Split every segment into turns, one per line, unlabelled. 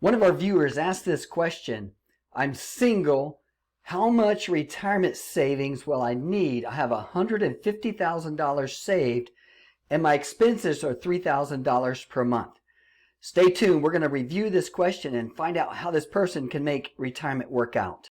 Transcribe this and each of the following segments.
One of our viewers asked this question: I'm single. How much retirement savings will I need? I have $150,000 saved and my expenses are $3,000 per month. Stay tuned. We're going to review this question and find out how this person can make retirement work out.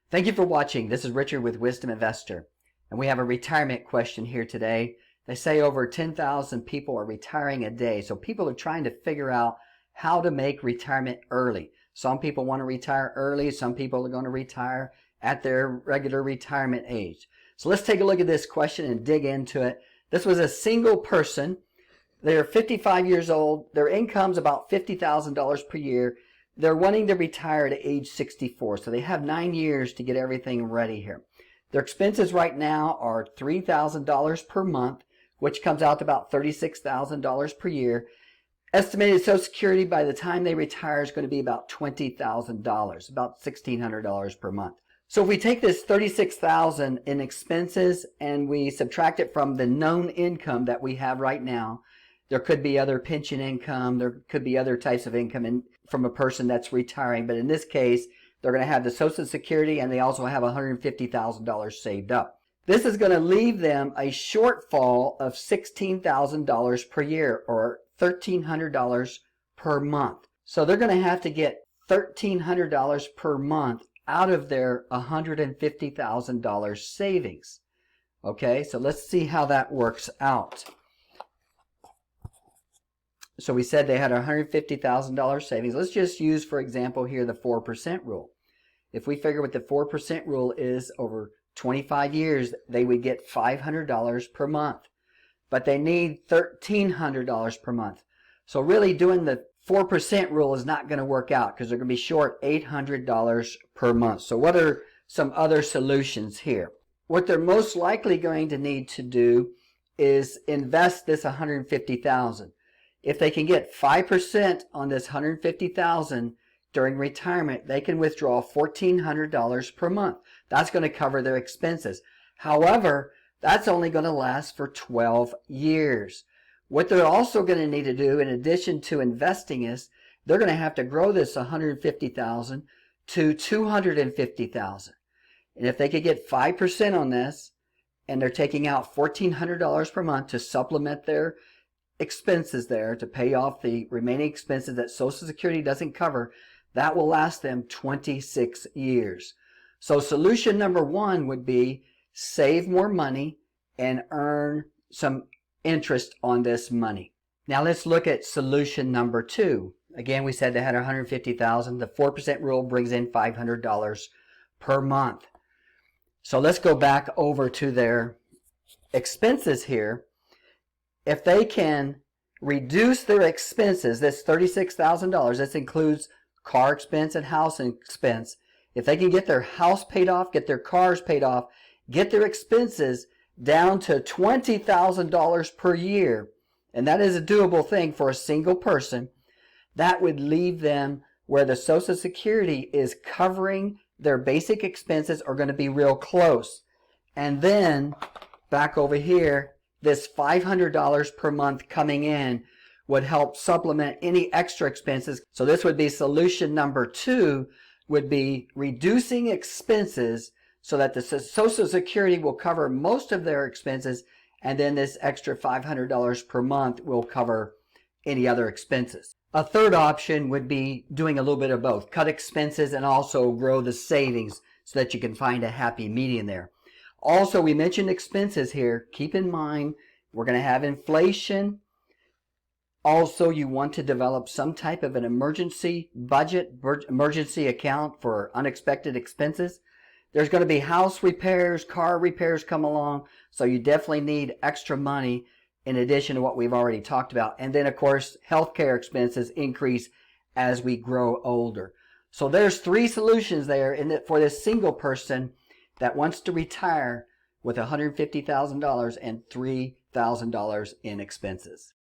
Thank you for watching. This is Richard with Wisdom Investor, and we have a retirement question here today. They say over 10,000 people are retiring a day, so people are trying to figure out how to make retirement early. Some people want to retire early. Some people are going to retire at their regular retirement age. So let's take a look at this question and dig into it. This was a single person. They're 55 years old. Their income's about $50,000 per year. They're wanting to retire at age 64, so they have 9 years to get everything ready here. Their expenses right now are $3,000 per month, which comes out to about $36,000 per year. Estimated Social Security by the time they retire is going to be about $20,000, about $1,600 per month. So if we take this $36,000 in expenses and we subtract it from the known income that we have right now, there could be other pension income, there could be other types of income from a person that's retiring, but in this case, they're going to have the Social Security and they also have $150,000 saved up. This is going to leave them a shortfall of $16,000 per year, or $1,300 per month. So they're going to have to get $1,300 per month out of their $150,000 savings. Okay, so let's see how that works out. So we said they had $150,000 savings. Let's just use, for example, here the 4% rule. If we figure what the 4% rule is over 25 years, they would get $500 per month. But they need $1,300 per month. So really doing the 4% rule is not going to work out because they're going to be short $800 per month. So what are some other solutions here? What they're most likely going to need to do is invest this $150,000. If they can get 5% on this $150,000 during retirement, they can withdraw $1,400 per month. That's going to cover their expenses. However, that's only going to last for 12 years. What they're also going to need to do, in addition to investing, is they're going to have to grow this $150,000 to $250,000. And if they could get 5% on this, and they're taking out $1,400 per month to supplement their expenses there, to pay off the remaining expenses that Social Security doesn't cover, that will last them 26 years. So solution number one would be save more money and earn some interest on this money. Now let's look at solution number two. Again, we said they had $150,000. The 4% rule brings in $500 per month. So let's go back over to their expenses here. If they can reduce their expenses, this $36,000, this includes car expense and house expense. If they can get their house paid off, get their cars paid off, get their expenses down to $20,000 per year, and that is a doable thing for a single person, that would leave them where the Social Security is covering their basic expenses are going to be real close. And then back over here, this $500 per month coming in would help supplement any extra expenses. So this would be solution number two, would be reducing expenses so that the Social Security will cover most of their expenses, and then this extra $500 per month will cover any other expenses. A third option would be doing a little bit of both. Cut expenses and also grow the savings so that you can find a happy median there. Also, we mentioned expenses here. Keep in mind, we're going to have inflation. Also, you want to develop some type of an emergency budget, emergency account for unexpected expenses. There's going to be house repairs, car repairs come along, so you definitely need extra money in addition to what we've already talked about. And then, of course, healthcare expenses increase as we grow older. So there's three solutions there for this single person that wants to retire with $150,000 and $3,000 in expenses.